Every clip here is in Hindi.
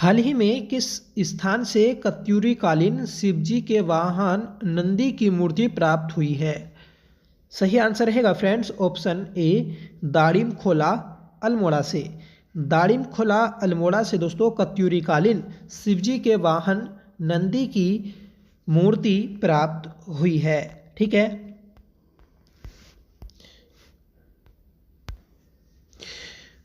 हाल ही में किस स्थान से कत्यूरीकालीन शिवजी के वाहन नंदी की मूर्ति प्राप्त हुई है? सही आंसर रहेगा फ्रेंड्स ऑप्शन ए दाड़िम खोला अल्मोड़ा से। दाड़िम खोला अल्मोड़ा से दोस्तों कत्यूरीकालीन शिवजी के वाहन नंदी की मूर्ति प्राप्त हुई है। ठीक है।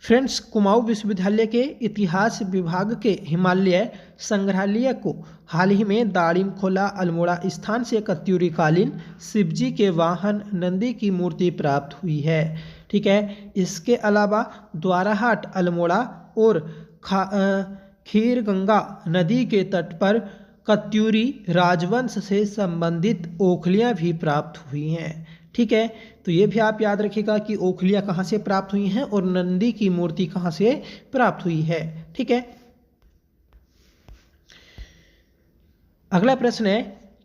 फ्रेंड्स, कुमाऊं विश्वविद्यालय के इतिहास विभाग के हिमालय संग्रहालय को हाल ही में दाड़िम खोला अल्मोड़ा स्थान से कत्यूरीकालीन शिवजी के वाहन नंदी की मूर्ति प्राप्त हुई है। ठीक है। इसके अलावा द्वाराहाट अल्मोड़ा और खीरगंगा नदी के तट पर कत्यूरी राजवंश से संबंधित ओखलियां भी प्राप्त हुई हैं। ठीक है। तो ये भी आप याद रखिएगा कि ओखलियां कहाँ से प्राप्त हुई हैं और नंदी की मूर्ति कहाँ से प्राप्त हुई है। ठीक है। अगला प्रश्न है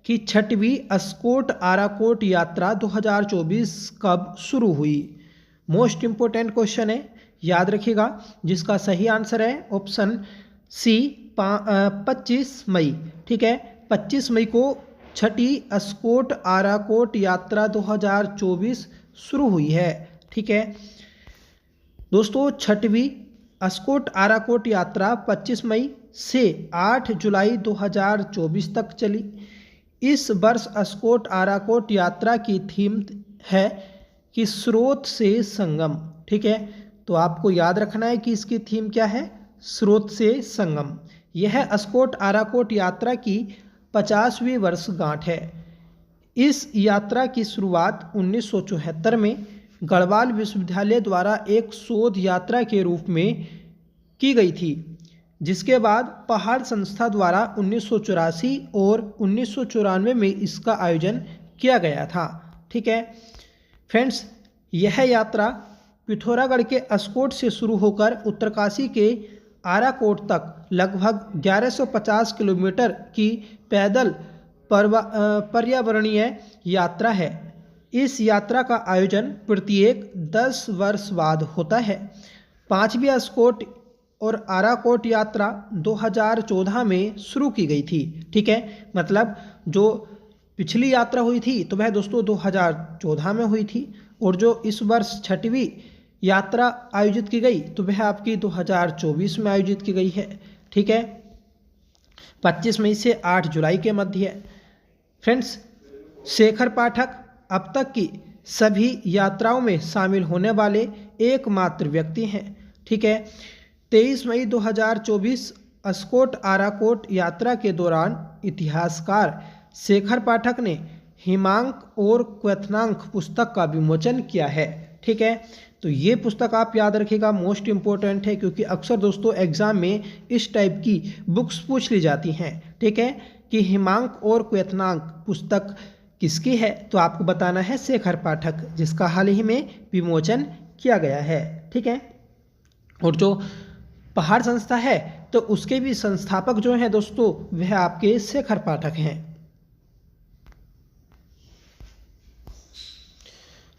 कि छठवीं अस्कोट आराकोट यात्रा 2024 कब शुरू हुई? मोस्ट इंपोर्टेंट क्वेश्चन है, याद रखिएगा। जिसका सही आंसर है ऑप्शन सी 25 मई। ठीक है। 25 मई को छठी अस्कोट आराकोट यात्रा 2024 शुरू हुई है। ठीक है दोस्तों, छठवीं अस्कोट आराकोट यात्रा 25 मई से 8 जुलाई 2024 तक चली। इस वर्ष अस्कोट आराकोट यात्रा की थीम है कि स्रोत से संगम। ठीक है। तो आपको याद रखना है कि इसकी थीम क्या है, स्रोत से संगम। यह अस्कोट आराकोट यात्रा की 50वीं वर्षगांठ है। इस यात्रा की शुरुआत 1974 में गढ़वाल विश्वविद्यालय द्वारा एक शोध यात्रा के रूप में की गई थी, जिसके बाद पहाड़ संस्था द्वारा 1984 और 1994 में इसका आयोजन किया गया था। ठीक है फ्रेंड्स, यह यात्रा पिथौरागढ़ के अस्कोट से शुरू होकर उत्तरकाशी के आराकोट तक लगभग 1150 किलोमीटर की पैदल पर्यावरणीय यात्रा है। इस यात्रा का आयोजन प्रत्येक 10 वर्ष बाद होता है। 5वीं अस्कोट और आराकोट यात्रा 2014 में शुरू की गई थी। ठीक है, मतलब जो पिछली यात्रा हुई थी तो वह दोस्तों 2014 में हुई थी, और जो इस वर्ष छठवीं यात्रा आयोजित की गई तो वह आपकी 2024 में आयोजित की गई है। ठीक है, 25 मई से 8 जुलाई के मध्य। फ्रेंड्स, शेखर पाठक अब तक की सभी यात्राओं में शामिल होने वाले एकमात्र व्यक्ति हैं। ठीक है, 23 मई 2024 अस्कोट आराकोट यात्रा के दौरान इतिहासकार शेखर पाठक ने हिमांक और क्वेथनांक पुस्तक का विमोचन किया है। ठीक है, तो ये पुस्तक आप याद रखिएगा, मोस्ट इम्पोर्टेंट है, क्योंकि अक्सर दोस्तों एग्जाम में इस टाइप की बुक्स पूछ ली जाती हैं। ठीक है, कि हिमांक और क्वेथनांक पुस्तक किसकी है, तो आपको बताना है शेखर पाठक, जिसका हाल ही में विमोचन किया गया है। ठीक है, और जो पहाड़ संस्था है तो उसके भी संस्थापक जो हैं दोस्तों वह आपके शेखर पाठक हैं।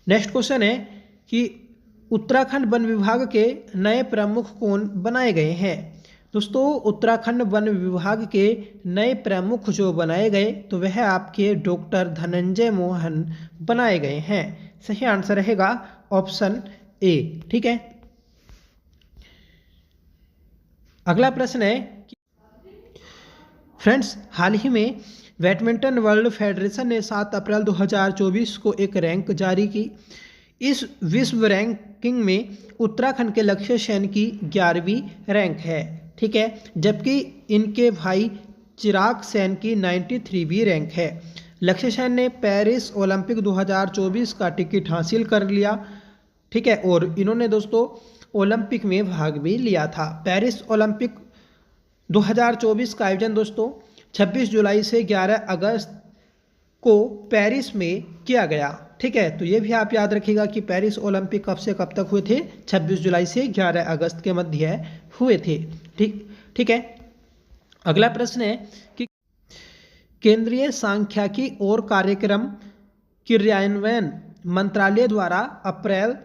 नेक्स्ट क्वेश्चन है कि उत्तराखंड वन विभाग के नए प्रमुख कौन बनाए गए हैं? दोस्तों, उत्तराखंड वन विभाग के नए प्रमुख जो बनाए गए तो वह आपके डॉक्टर धनंजय मोहन बनाए गए हैं। सही आंसर रहेगा ऑप्शन ए। ठीक है, अगला प्रश्न है कि फ्रेंड्स, हाल ही में बैडमिंटन वर्ल्ड फेडरेशन ने 7 अप्रैल 2024 को एक रैंक जारी की। इस विश्व रैंकिंग में उत्तराखंड के लक्ष्य सेन की 11वीं रैंक है। ठीक है, जबकि इनके भाई चिराग सेन की 93वीं रैंक है। लक्ष्य सेन ने पेरिस ओलंपिक 2024 का टिकट हासिल कर लिया। ठीक है, और इन्होंने दोस्तों ओलंपिक में भाग भी लिया था। पेरिस ओलंपिक 2024 का आयोजन दोस्तों 26 जुलाई से 11 अगस्त को पेरिस में किया गया। ठीक है, तो ये भी आप याद रखिएगा कि पेरिस ओलंपिक कब से कब तक हुए थे, 26 जुलाई से 11 अगस्त के मध्य हुए थे। ठीक है, अगला प्रश्न है कि केंद्रीय सांख्यिकी और कार्यक्रम क्रियान्वयन मंत्रालय द्वारा अप्रैल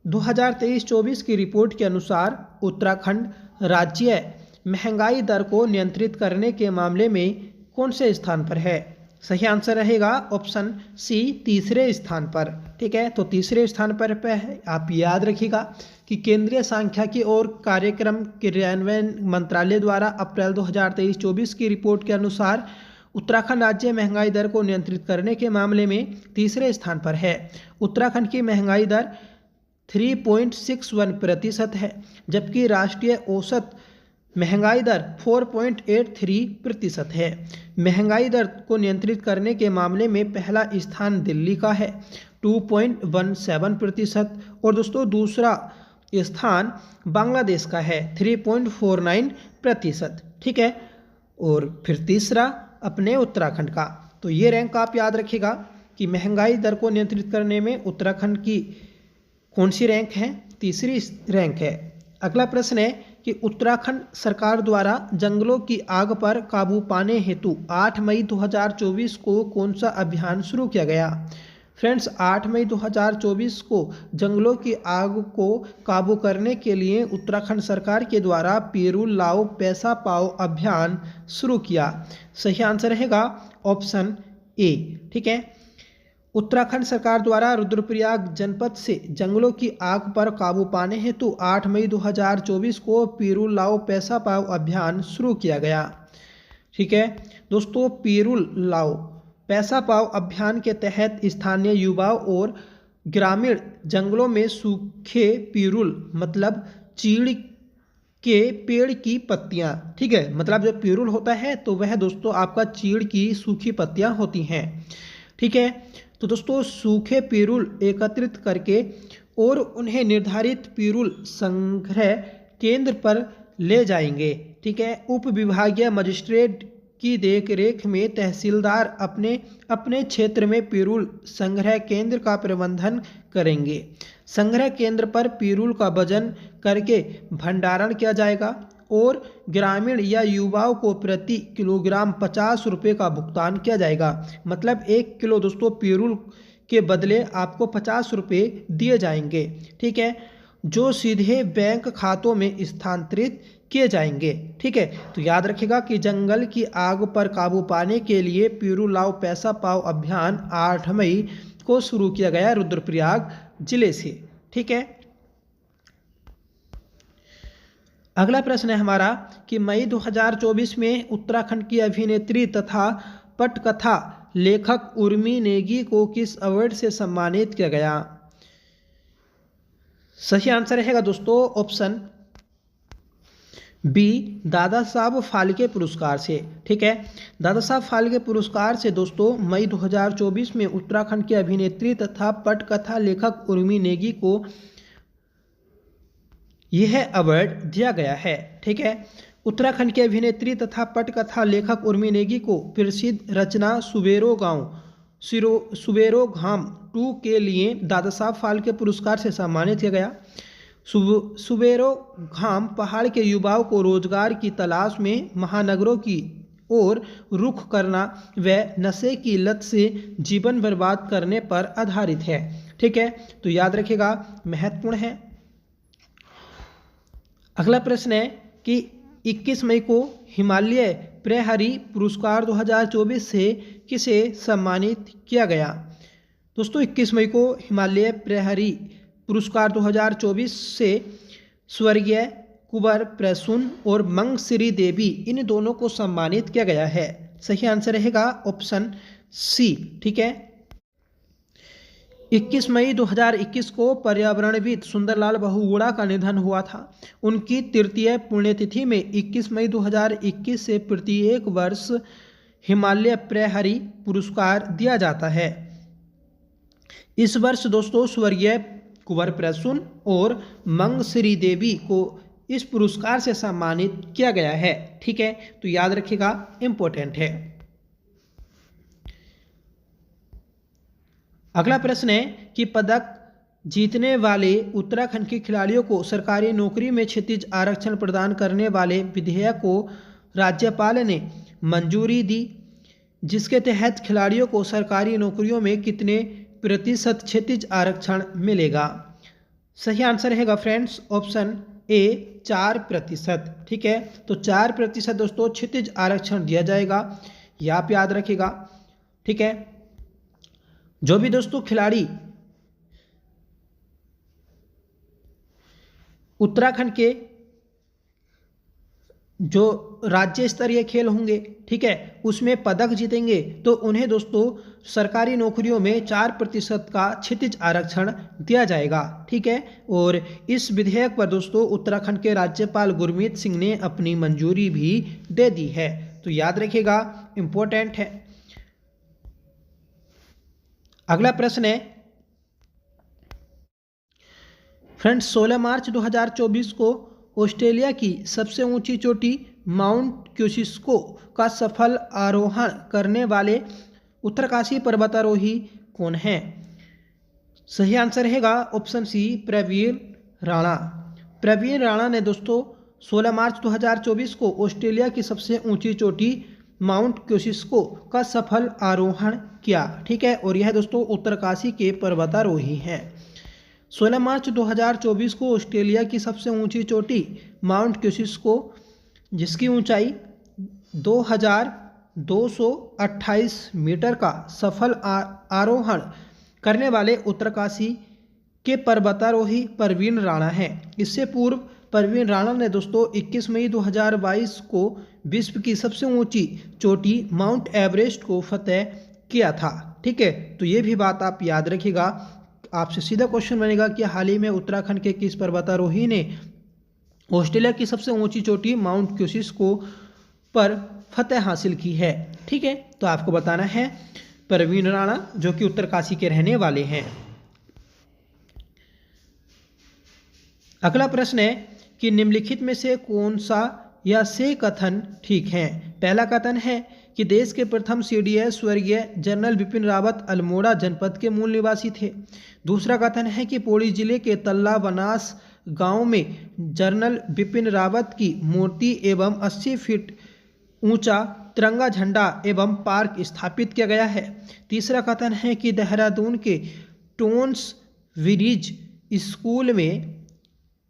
2023-24 की रिपोर्ट के अनुसार उत्तराखंड राज्य महंगाई दर को नियंत्रित करने के मामले में कौन से स्थान पर है? सही आंसर रहेगा ऑप्शन सी, तीसरे स्थान पर। ठीक है, तो तीसरे स्थान पर है। आप याद रखिएगा कि केंद्रीय सांख्यिकी और कार्यक्रम क्रियान्वयन मंत्रालय द्वारा अप्रैल 2023-24 की रिपोर्ट के अनुसार उत्तराखंड राज्य महंगाई दर को नियंत्रित करने के मामले में तीसरे स्थान पर है। उत्तराखंड की महंगाई दर 3.61% है, जबकि राष्ट्रीय औसत महंगाई दर 4.83% है। महंगाई दर को नियंत्रित करने के मामले में पहला स्थान दिल्ली का है 2.17%, और दोस्तों दूसरा स्थान बांग्लादेश का है 3.49%। ठीक है, और फिर तीसरा अपने उत्तराखंड का। तो ये रैंक आप याद रखिएगा कि महंगाई दर को नियंत्रित करने में उत्तराखंड की कौन सी रैंक है? तीसरी रैंक है। अगला प्रश्न है कि उत्तराखंड सरकार द्वारा जंगलों की आग पर काबू पाने हेतु 8 मई 2024 को कौन सा अभियान शुरू किया गया? फ्रेंड्स, 8 मई 2024 को जंगलों की आग को काबू करने के लिए उत्तराखंड सरकार के द्वारा पिरूल लाओ पैसा पाओ अभियान शुरू किया। सही आंसर रहेगा ऑप्शन ए। ठीक है, उत्तराखंड सरकार द्वारा रुद्रप्रयाग जनपद से जंगलों की आग पर काबू पाने हेतु 8 मई 2024 को पिरूल लाओ पैसा पाओ अभियान शुरू किया गया। ठीक है दोस्तों, पिरूल लाओ पैसा पाओ अभियान के तहत स्थानीय युवाओं और ग्रामीण जंगलों में सूखे पिरूल मतलब चीड़ के पेड़ की पत्तियां, ठीक है, मतलब जो पिरूल होता है तो वह दोस्तों आपका चीड़ की सूखी पत्तियां होती हैं। ठीक है, तो दोस्तों सूखे पिरूल एकत्रित करके और उन्हें निर्धारित पिरूल संग्रह केंद्र पर ले जाएंगे। ठीक है, उप विभागीय मजिस्ट्रेट की देखरेख में तहसीलदार अपने अपने क्षेत्र में पिरूल संग्रह केंद्र का प्रबंधन करेंगे। संग्रह केंद्र पर पिरूल का वजन करके भंडारण किया जाएगा और ग्रामीण या युवाओं को प्रति किलोग्राम 50 रुपये का भुगतान किया जाएगा। मतलब 1 किलो दोस्तों पिरूल के बदले आपको 50 रुपये दिए जाएंगे। ठीक है, जो सीधे बैंक खातों में स्थानांतरित किए जाएंगे। ठीक है, तो याद रखिएगा कि जंगल की आग पर काबू पाने के लिए पिरूल लाओ पैसा पाओ अभियान 8 मई को शुरू किया गया रुद्रप्रयाग जिले से। ठीक है, अगला प्रश्न है हमारा कि मई 2024 में उत्तराखंड की अभिनेत्री तथा पटकथा लेखक उर्मी नेगी को किस अवार्ड से सम्मानित किया गया? सही आंसर रहेगा दोस्तों ऑप्शन बी, दादा साहब फाल्के पुरस्कार से। ठीक है, दादा साहब फाल्के पुरस्कार से दोस्तों मई 2024 में उत्तराखंड की अभिनेत्री तथा पटकथा लेखक उर्मी नेगी को यह अवार्ड दिया गया है। ठीक है, उत्तराखंड की अभिनेत्री तथा पटकथा लेखक उर्मी नेगी को प्रसिद्ध रचना सुबेरो घाम 2 के लिए दादा साहब फाल्के पुरस्कार से सम्मानित किया गया। सुबेरो घाम पहाड़ के युवाओं को रोजगार की तलाश में महानगरों की ओर रुख करना व नशे की लत से जीवन बर्बाद करने पर आधारित है। ठीक है, तो याद रखिएगा महत्वपूर्ण है। अगला प्रश्न है कि 21 मई को हिमालय प्रहरी पुरस्कार 2024 से किसे सम्मानित किया गया? दोस्तों 21 मई को हिमालय प्रहरी पुरस्कार 2024 से स्वर्गीय कुंवर प्रसून और मंगश्री देवी इन दोनों को सम्मानित किया गया है। सही आंसर रहेगा ऑप्शन सी। ठीक है, 21 मई 2021 को पर्यावरणविद सुंदरलाल बहुगुणा का निधन हुआ था। उनकी तृतीय पुण्यतिथि में 21 मई 2021 से प्रत्येक वर्ष हिमालय प्रहरी पुरस्कार दिया जाता है। इस वर्ष दोस्तों स्वर्गीय कुंवर प्रसून और मंगश्री देवी को इस पुरस्कार से सम्मानित किया गया है। ठीक है, तो याद रखिएगा इंपॉर्टेंट है। अगला प्रश्न है कि पदक जीतने वाले उत्तराखंड के खिलाड़ियों को सरकारी नौकरी में क्षितिज आरक्षण प्रदान करने वाले विधेयक को राज्यपाल ने मंजूरी दी, जिसके तहत खिलाड़ियों को सरकारी नौकरियों में कितने प्रतिशत क्षितिज आरक्षण मिलेगा? सही आंसर रहेगा फ्रेंड्स ऑप्शन ए 4%। ठीक है, तो 4% दोस्तों क्षितिज आरक्षण दिया जाएगा, ये आप याद रखिएगा। ठीक है, जो भी दोस्तों खिलाड़ी उत्तराखंड के जो राज्य स्तरीय खेल होंगे, ठीक है, उसमें पदक जीतेंगे तो उन्हें दोस्तों सरकारी नौकरियों में 4% का क्षितिज आरक्षण दिया जाएगा। ठीक है, और इस विधेयक पर दोस्तों उत्तराखंड के राज्यपाल गुरमीत सिंह ने अपनी मंजूरी भी दे दी है, तो याद रखिएगा, इंपॉर्टेंट है। अगला प्रश्न है फ्रेंड्स, 16 मार्च 2024 को ऑस्ट्रेलिया की सबसे ऊंची चोटी माउंट क्यूसिस्को का सफल आरोहण करने वाले उत्तरकाशी पर्वतारोही कौन हैं? सही आंसर रहेगा ऑप्शन सी, प्रवीण राणा। प्रवीण राणा ने दोस्तों 16 मार्च 2024 को ऑस्ट्रेलिया की सबसे ऊंची चोटी माउंट क्यूसिस्को का सफल आरोहण किया। ठीक है, और यह दोस्तों उत्तरकाशी के पर्वतारोही हैं। 16 मार्च 2024 को ऑस्ट्रेलिया की सबसे ऊंची चोटी माउंट क्यूसिस्को, जिसकी ऊंचाई 2228 मीटर का सफल आरोहण करने वाले उत्तरकाशी के पर्वतारोही प्रवीण राणा हैं। इससे पूर्व प्रवीण राणा ने दोस्तों 21 मई 2022 को विश्व की सबसे ऊंची चोटी माउंट एवरेस्ट को फतेह किया था। ठीक है, तो ये भी बात आप याद रखिएगा। आपसे सीधा क्वेश्चन बनेगा कि हाल ही में उत्तराखंड के किस पर्वतारोही ने ऑस्ट्रेलिया की सबसे ऊंची चोटी माउंट क्यूसिस्को पर फतेह हासिल की है। ठीक है, तो आपको बताना है प्रवीण राणा, जो कि उत्तरकाशी के रहने वाले हैं। अगला प्रश्न है कि निम्नलिखित में से कौन सा या से कथन ठीक है? पहला कथन है कि देश के प्रथम CDS स्वर्गीय जनरल बिपिन रावत अल्मोड़ा जनपद के मूल निवासी थे। दूसरा कथन है कि पौड़ी जिले के तल्ला बनास गांव में जनरल बिपिन रावत की मूर्ति एवं 80 फीट ऊंचा तिरंगा झंडा एवं पार्क स्थापित किया गया है। तीसरा कथन है कि देहरादून के टोन्स विरिज स्कूल में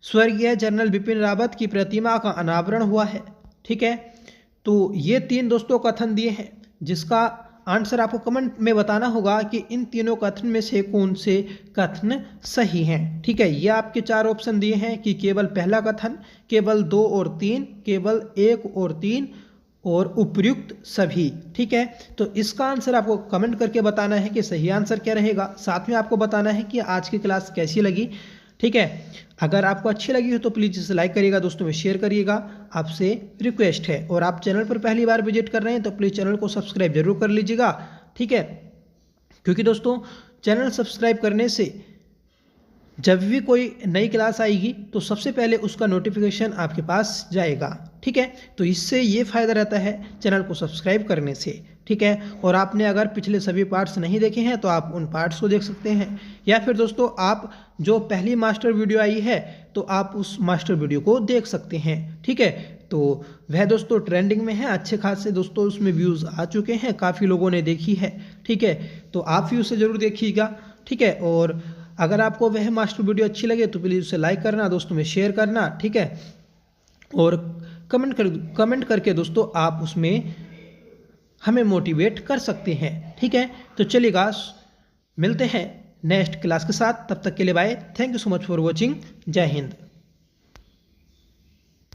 स्वर्गीय जनरल बिपिन रावत की प्रतिमा का अनावरण हुआ है। ठीक है, तो ये 3 दोस्तों कथन दिए हैं, जिसका आंसर आपको कमेंट में बताना होगा कि इन तीनों कथन में से कौन से कथन सही हैं। ठीक है, ये आपके 4 ऑप्शन दिए हैं कि केवल पहला कथन, केवल 2 और 3, केवल 1 और 3 और उपयुक्त सभी। ठीक है, तो इसका आंसर आपको कमेंट करके बताना है कि सही आंसर क्या रहेगा। साथ में आपको बताना है कि आज की क्लास कैसी लगी। ठीक है, अगर आपको अच्छी लगी हो तो प्लीज़ इसे लाइक करिएगा, दोस्तों में शेयर करिएगा, आपसे रिक्वेस्ट है। और आप चैनल पर पहली बार विजिट कर रहे हैं तो प्लीज़ चैनल को सब्सक्राइब जरूर कर लीजिएगा। ठीक है, क्योंकि दोस्तों चैनल सब्सक्राइब करने से जब भी कोई नई क्लास आएगी तो सबसे पहले उसका नोटिफिकेशन आपके पास जाएगा। ठीक है, तो इससे ये फ़ायदा रहता है चैनल को सब्सक्राइब करने से। ठीक है, और आपने अगर पिछले सभी पार्ट्स नहीं देखे हैं तो आप उन पार्ट्स को देख सकते हैं, या फिर दोस्तों आप जो पहली मास्टर वीडियो आई है तो आप उस मास्टर वीडियो को देख सकते हैं। ठीक है, तो वह दोस्तों ट्रेंडिंग में है, अच्छे खासे दोस्तों उसमें व्यूज़ आ चुके हैं, काफ़ी लोगों ने देखी है। ठीक है, तो आप भी उसे ज़रूर देखिएगा। ठीक है, और अगर आपको वह मास्टर वीडियो अच्छी लगे तो प्लीज़ उसे लाइक करना, दोस्तों में शेयर करना। ठीक है, और कमेंट करके दोस्तों आप उसमें हमें मोटिवेट कर सकते हैं। ठीक है, तो चलिएगा मिलते हैं नेक्स्ट क्लास के साथ, तब तक के लिए bye. Thank you so much for watching. जय हिंद।